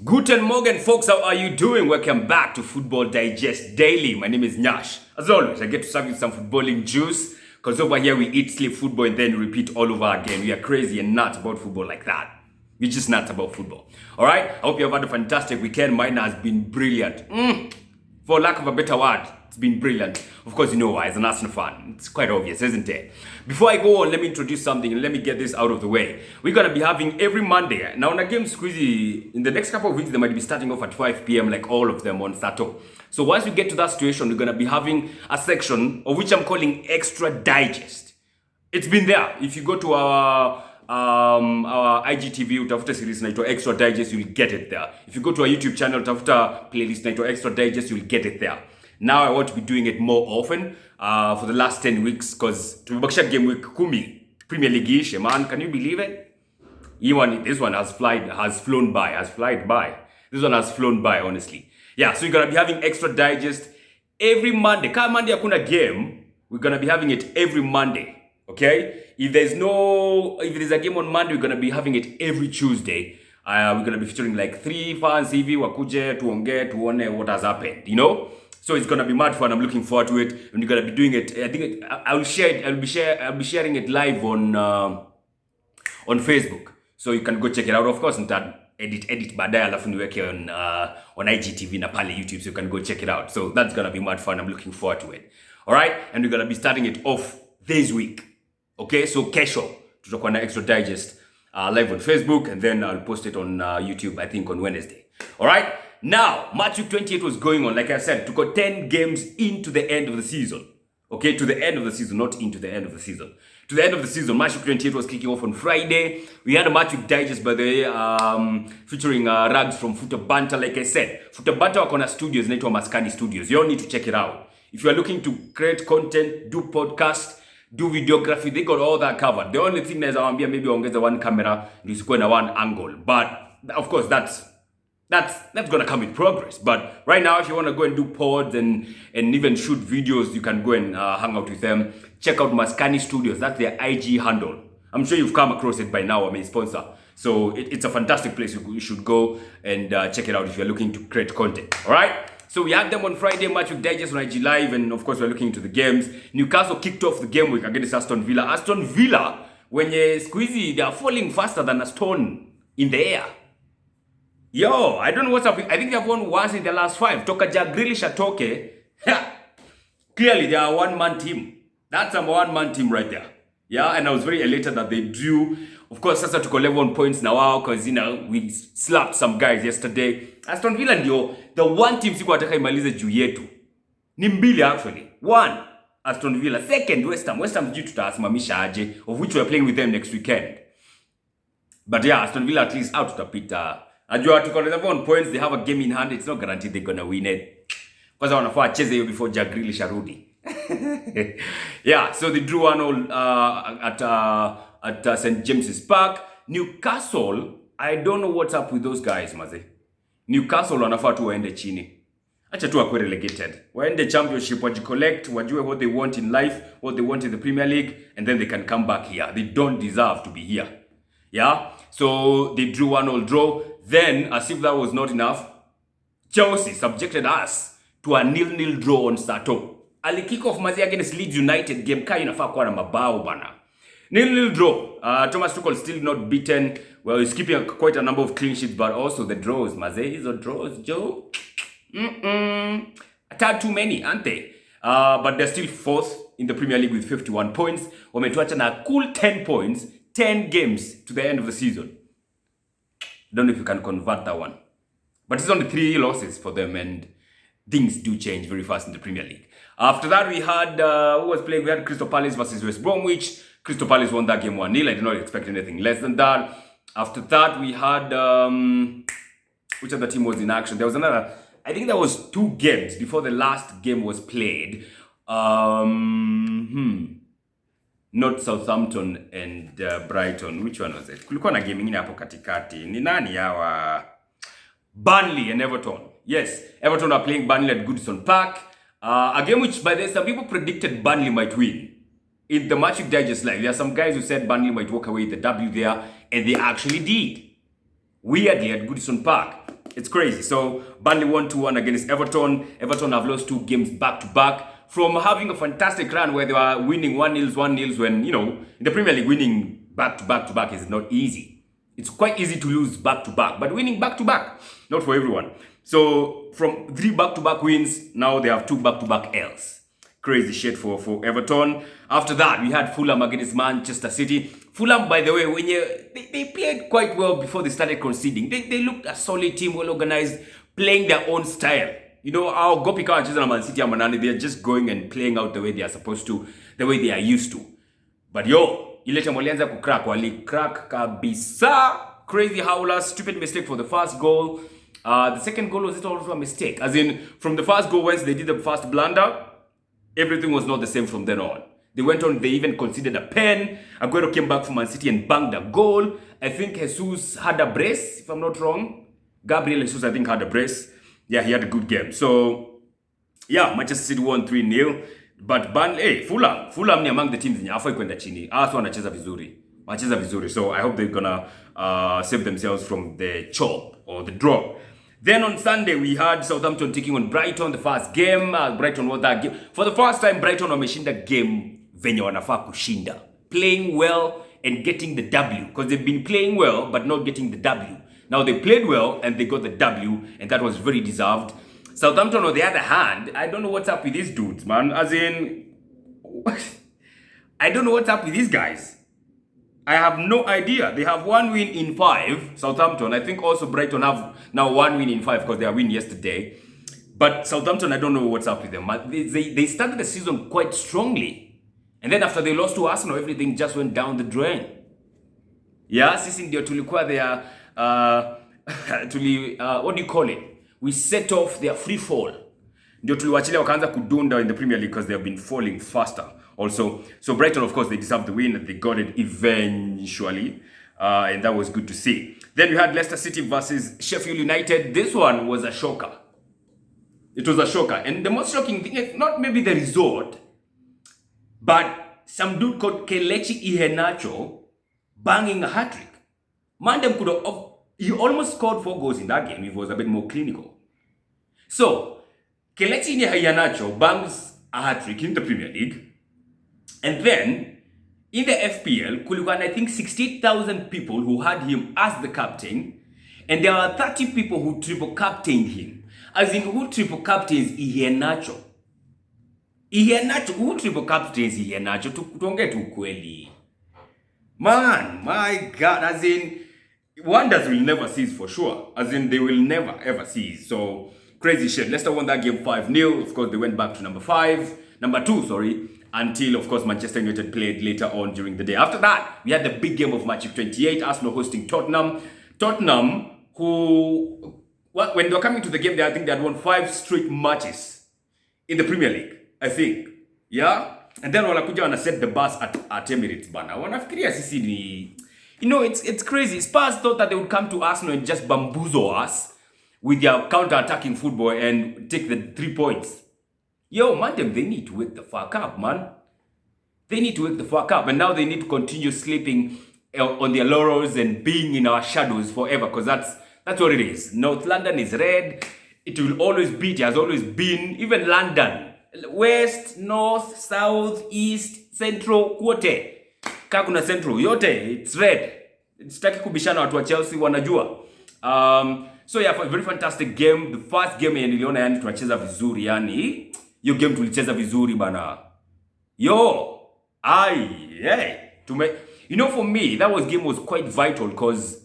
Guten Morgen, folks. How are you doing? Welcome back to Football Digest Daily. My name is Nyash. As always, I get to serve you some footballing juice because over here we eat, sleep football, and then repeat all over again. We are crazy and nuts about football like that. We're just nuts about football. All right? I hope you have had a fantastic weekend. Mine has been brilliant. For lack of a better word, it's been brilliant. Of course, you know why. As an Arsenal fan, it's quite obvious, isn't it? Before I go on, let me introduce something and let me get this out of the way. We're going to be having every Monday. Now, on a game squeezy, in the next couple of weeks, they might be starting off at 5 p.m. like all of them on Soton. So once we get to that situation, we're going to be having a section of which I'm calling Extra Digest. It's been there. If you go to our IGTV, utafuta series naitwa Extra Digest, you'll get it there. If you go to our YouTube channel, utafuta playlist naitwa Extra Digest, you'll get it there. Now I want to be doing it more often for the last 10 weeks because tumebakisha game week 10 Premier League ish, man. Can you believe it? This one has flown by. This one has flown by, honestly. Yeah, so you're gonna be having Extra Digest every Monday. Kama Monday hakuna game, we're gonna be having it every Monday. Okay? If there's a game on Monday, we're gonna be having it every Tuesday. We're gonna be featuring like 3 fans hivi wakuje tuone what has happened, you know? So it's gonna be mad fun. I'm looking forward to it, and we're gonna be doing it. I'll share it. I'll be sharing it live on Facebook, so you can go check it out. Of course, nita edit baadaye alafu niweke on IGTV na pale YouTube, so you can go check it out. So that's gonna be mad fun. I'm looking forward to it. All right, and we're gonna be starting it off this week. Okay, so kesho tutakuwa na Extra Digest live on Facebook, and then I'll post it on YouTube. I think on Wednesday. All right. Now, Matchweek 28 was going on. Like I said, to go 10 games into the end of the season. Okay, to the end of the season, not into the end of the season. To the end of the season, Matchweek 28 was kicking off on Friday. We had a Matchweek Digest, by the way, featuring rags from Futa Banter. Like I said, Futa Banter wako na studios, naitwa Maskani Studios. You all need to check it out. If you are looking to create content, do podcast, do videography, they got all that covered. The only thing is maybe ongeza one camera, nisikuwe na one angle. But, of course, that's gonna come in progress. But right now, if you want to go and do pods and even shoot videos, you can go and hang out with them. Check out Maskani Studios. That's their IG handle. I'm sure you've come across it by now. I'm a sponsor. So it's a fantastic place. You should go and check it out if you're looking to create content. All right? So we had them on Friday, Matchweek Digest on IG Live. And of course, we're looking into the games. Newcastle kicked off the game week against Aston Villa. Aston Villa, when you squeezy, they are falling faster than a stone in the air. Yo, I don't know what's up. I think they have won once in the last 5. Toka Grealish atoke. Clearly, they are a one-man team. That's a one-man team right there. Yeah, and I was very elated that they drew. Of course, sasa tuko 11 points now because, you know, we slapped some guys yesterday. Aston Villa ndio the one team siku ataka imalize juu yetu. Ni mbili actually. 1, Aston Villa. 2nd, West Ham. West Ham juu tutasimamisha aje, of which we're playing with them next weekend. But yeah, Aston Villa at least out tutapita. Ajua tuko on points, they have a game in hand. It's not guaranteed they're gonna win it. Kwanza wanafaa cheze hiyo before Grealish arudi. Yeah, so they drew 1-0 at St. James's Park. Newcastle, I don't know what's up with those guys, maze. Newcastle wanafaa tu waende chini. Acha tu wakwe relegated. Waende championship, wajicollect, wajue what they want in life, what they want in the Premier League, and then they can come back here. They don't deserve to be here. Yeah? So they drew 1-0 draw. Then, as if that was not enough, Chelsea subjected us to a 0-0 draw on Soton. Ali kick off mazi against Leeds United game kai inafaa kuwa na mabao bana. 0-0 draw. Thomas Tuchel still not beaten. Well, he's keeping quite a number of clean sheets, but also the draws. Mazi, hizo draws, Joe. A tad too many, aren't they? But they're still 4th in the Premier League with 51 points. Wametuacha na cool 10 points, 10 games to the end of the season. Don't know if you can convert that one. But it's only 3 losses for them, and things do change very fast in the Premier League. After that, we had, who was playing? We had Crystal Palace versus West Bromwich. Crystal Palace won that game 1-0. I did not expect anything less than that. After that, we had, which other team was in action? There was another, I think there was 2 games before the last game was played. Not Southampton and Brighton. Which one was it? Kulikuwa na game ingine hapo katikati. Ni nani hawa? Burnley and Everton. Yes, Everton are playing Burnley at Goodison Park. A game which, by the way, some people predicted Burnley might win. In the Matchweek Digest Live, there are some guys who said Burnley might walk away with the W there, and they actually did. Weirdly, at Goodison Park. It's crazy. So Burnley won 2-1 against Everton. Everton have lost 2 games back-to-back from having a fantastic run where they were winning 1-0 when, you know, in the Premier League, winning back-to-back is not easy. It's quite easy to lose back-to-back, but winning back-to-back, not for everyone. So from 3 back-to-back wins, now they have 2 back-to-back L's. Crazy shit for Everton. After that, we had Fulham against Manchester City. Fulham, by the way, they played quite well before they started conceding. They looked a solid team, well organized, playing their own style. You know, our Gopika and Chizana Man City and Manani, they're just going and playing out the way they are supposed to, the way they are used to. But ile time walianza kucrack, crack kabisa. Crazy howlers, stupid mistake for the first goal. The second goal was also a mistake. As in, from the first goal, once they did the first blunder, everything was not the same from then on. They went on, they even conceded a pen. Aguero came back from Man City and banged a goal. I think Jesus had a brace, if I'm not wrong. Gabriel Jesus, I think, had a brace. Yeah, he had a good game. So, yeah, Manchester City won 3-0. But Burnley, Fulham ni among the teams yenye hafai kwenda chini. Hasa wanacheza vizuri. So, I hope they're gonna save themselves from the chop or the drop. Then on Sunday, we had Southampton taking on Brighton, the first game. Brighton won that game. For the first time, Brighton wameshinda game venye wanafaa kushinda. Playing well and getting the W. Because they've been playing well, but not getting the W. Now, they played well and they got the W, and that was very deserved. Southampton, on the other hand, I don't know what's up with these dudes, man. As in, I don't know what's up with these guys. I have no idea. They have 1 win in 5, Southampton. I think also Brighton have now 1 win in 5 because they win yesterday. But Southampton, I don't know what's up with them. They started the season quite strongly. And then after they lost to Arsenal, everything just went down the drain. Yeah, sisi ndio tulikuwa their, what do you call it? We set off their free fall. Ndio tuliwachilia wakaanza kudunda in the Premier League because they have been falling faster. Also, so Brighton, of course, they deserved the win and they got it eventually. And that was good to see. Then we had Leicester City versus Sheffield United. This one was a shocker. It was a shocker. And the most shocking thing is not maybe the result, but some dude called Kelechi Iheanacho banging a hat-trick. Mandem could have, he almost scored 4 goals in that game if he was a bit more clinical. So, Kelechi Iheanacho bangs a hat-trick in the Premier League. And then, in the FPL, kulikuwa, I think, 68,000 people who had him as the captain. And there were 30 people who triple captained him. As in, who triple captains Iheanacho? Who triple captains Iheanacho? Tuonge tu kweli. Man, my God, as in, wonders will never cease for sure. As in, they will never ever cease. So, crazy shit. Leicester won that game 5-0. Of course, they went back to number 2, until, of course, Manchester United played later on during the day. After that, we had the big game of Matchweek 28, Arsenal hosting Tottenham. Tottenham, who, when they were coming to the game, I think they had won 5 straight matches in the Premier League, I think. Yeah? And then wanakuja wana set the bus at Emirates, bana. Wanafikiria sisi ni... You know, it's crazy. Spurs thought that they would come to Arsenal and just bamboozle us with their counter-attacking football and take the 3 points. Yo, man, they need to wake the fuck up, man. They need to wake the fuck up. And now they need to continue sleeping on their laurels and being in our shadows forever. Because that's what it is. North London is red. It will always be. It has always been. Even London. West, North, South, East, Central, kote. Kakuna Central. Yote, it's red. Sitaki kubishana watu wa Chelsea wanajua. So yeah, a very fantastic game. The first game niliona yani tunacheza vizuri yani. Yo game tulicheza vizuri bana. Yo, you know, for me, that game was quite vital because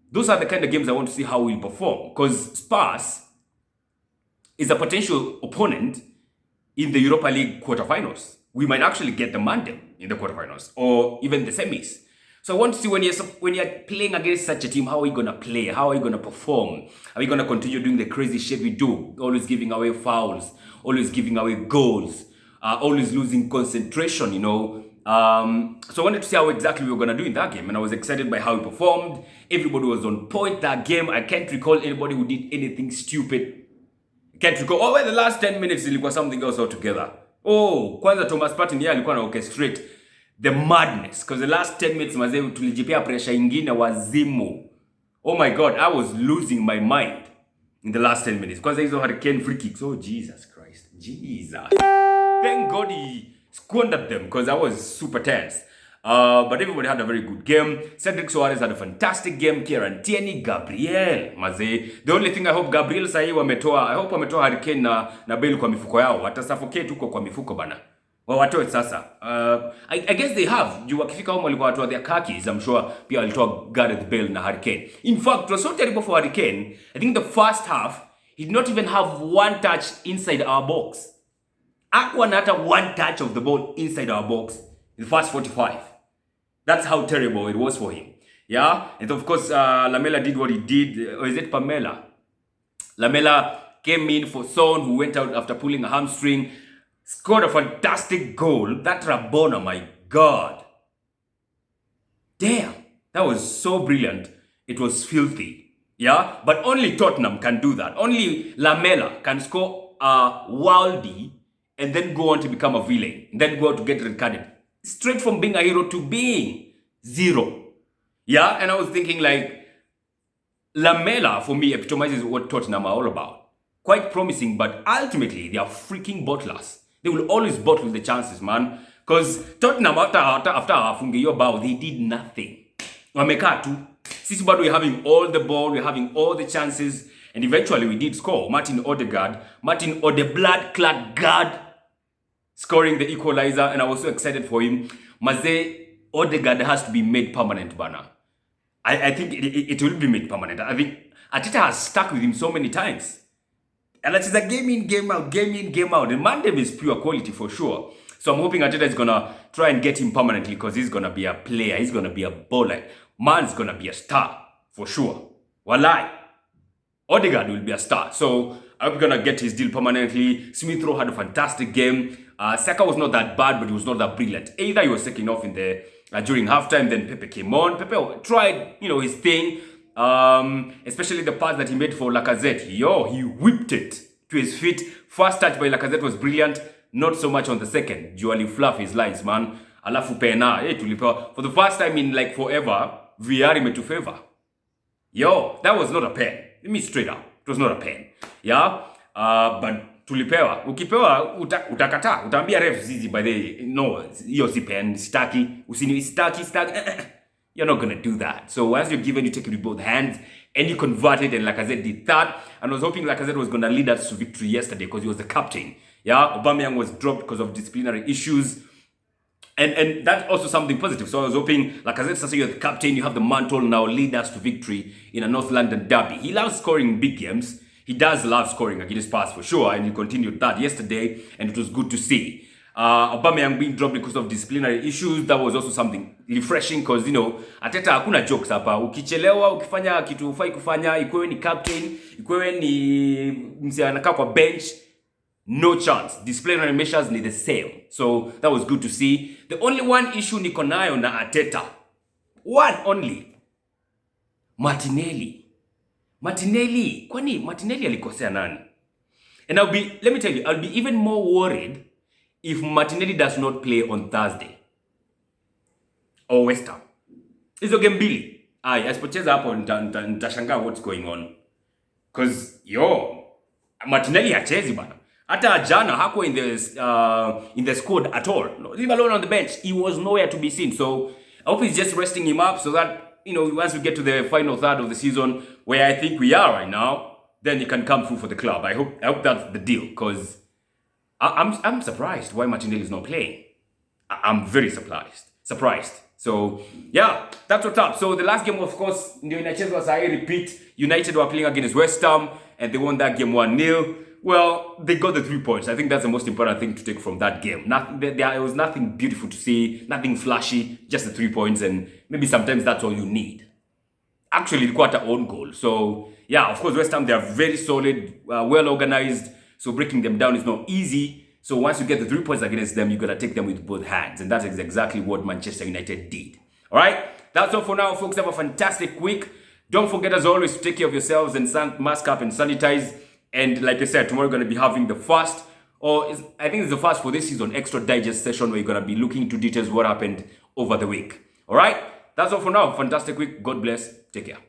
those are the kind of games I want to see how we perform. Because Spurs is a potential opponent in the Europa League quarterfinals. We might actually get the mandate in the quarterfinals or even the semis. So I want to see when you're playing against such a team, how are you gonna play? How are you gonna perform? Are we gonna continue doing the crazy shit we do? Always giving away fouls, always giving away goals, always losing concentration, you know. So I wanted to see how exactly we were gonna do in that game, and I was excited by how we performed. Everybody was on point that game. I can't recall anybody who did anything stupid. I can't recall. Oh, well, the last 10 minutes ilikuwa something else altogether. Oh, kwanza Thomas Partey ndiye alikuwa na orchestrate the madness, because the last 10 minutes mazee tulijipea pressure ingine wazimu. Oh my God, I was losing my mind. in the last 10 minutes. Because there is a Hurricane free kicks. Oh, Jesus Christ. Jesus. Thank God he squandered them because I was super tense. But everybody had a very good game. Cedric Soares had a fantastic game. Kieran Tierney, Gabriel Maze. The only thing I hope Gabriel sahi wametoa, I hope wametoa Hurricane na Bale kwa mifuko yao. Watasuffocate huko kwa mifuko bana. Watoe sasa. I guess they have. Juu wakifika huko walikuwa watoa their khakis. I'm sure pia walitoa Gareth Bale na Hurricane. In fact, it was so terrible for Hurricane. I think the first half, he did not even have one touch inside our box. Hakuwa na hata one touch of the ball inside our box in the first 45. That's how terrible it was for him. Yeah? And of course, Lamela did what he did. Or is it Pamela? Lamela came in for Son, who went out after pulling a hamstring. Scored a fantastic goal. That Rabona, my God. Damn. That was so brilliant. It was filthy. Yeah? But only Tottenham can do that. Only Lamela can score a worldie and then go on to become a villain. And then go on to get red-carded. Straight from being a hero to being zero. Yeah? And I was thinking like, Lamela, for me, epitomizes what Tottenham are all about. Quite promising, but ultimately, they are freaking bottlers. They will always bottle the chances, man. Because Tottenham, after afunge your bow, they did nothing. Wamekaa tu. Sisi bado we're having all the ball, we're having all the chances, and eventually we did score. Martin Odegaard-clad guard, scoring the equalizer, and I was so excited for him. Maze, Odegaard has to be made permanent, bana. I think it will be made permanent. I think Arteta has stuck with him so many times. And that's a game in, game out, game in, game out. And Mandem is pure quality for sure. So I'm hoping Arteta is going to try and get him permanently because he's going to be a player. He's going to be a baller. Man's going to be a star for sure. Walai. Odegaard will be a star. So I'm going to get his deal permanently. Smith Rowe had a fantastic game. Saka was not that bad, but he was not that brilliant. Either he was taking off in the during halftime, then Pepe came on. Pepe tried, his thing. Especially the pass that he made for Lacazette. He whipped it to his feet. First touch by Lacazette was brilliant. Not so much on the second. Dually fluff his lines, man. Alafu pena. Tulipewa. For the first time in like forever, VR made to favor. That was not a pen. Let me straight up. It was not a pen. Yeah? But tulipewa. Ukipewa, utakata. Utaambia ref zizi by the no, hiyo si pen. Staki. Usini staki. You're not going to do that. So once you're given, you take it with both hands and you convert it, and Lacazette did that. And I was hoping Lacazette was going to lead us to victory yesterday because he was the captain. Yeah, Aubameyang was dropped because of disciplinary issues. And that's also something positive. So I was hoping Lacazette, since you're the captain, you have the mantle now, lead us to victory in a North London derby. He loves scoring big games. He does love scoring against Spurs for sure. And he continued that yesterday, and it was good to see. Aubameyang being dropped because of disciplinary issues, that was also something refreshing because, Arteta hakuna jokes hapa. Ukichelewa, ukifanya kitu ufai kufanya, ikuwe ni captain, ikuwe ni msi anakaa kwa bench, no chance. Disciplinary measures need the same. So that was good to see. The only one issue niko nayo na Arteta. One only. Martinelli. Kwani Martinelli alikosea nani? And let me tell you, I'll be even more worried if Martinelli does not play on Thursday or West Ham. Hizo game mbili. Asipocheza hapo nitashangaa what's going on. Because Martinelli hachezi bana. Hata jana hakuwa in the squad at all. Leave alone on the bench. He was nowhere to be seen. So I hope he's just resting him up so that, once we get to the final third of the season, where I think we are right now, then he can come through for the club. I hope that's the deal, because I'm surprised why Martinelli is not playing. I'm very surprised. So, yeah, that's what's up. So, the last game, of course, ndio inachezwa saa hii, repeat. United were playing against West Ham, and they won that game 1-0. Well, they got the 3 points. I think that's the most important thing to take from that game. There was nothing beautiful to see, nothing flashy, just the 3 points, and maybe sometimes that's all you need. Actually, it got their own goal. So, yeah, of course, West Ham, they are very solid, well organized. So breaking them down is not easy. So once you get the 3 points against them, you got to take them with both hands. And that's exactly what Manchester United did. All right? That's all for now, folks. Have a fantastic week. Don't forget, as always, to take care of yourselves and mask up and sanitize. And like I said, tomorrow we're going to be having the first, I think it's the first for this season, extra digest session where you're going to be looking into details what happened over the week. All right? That's all for now. Fantastic week. God bless. Take care.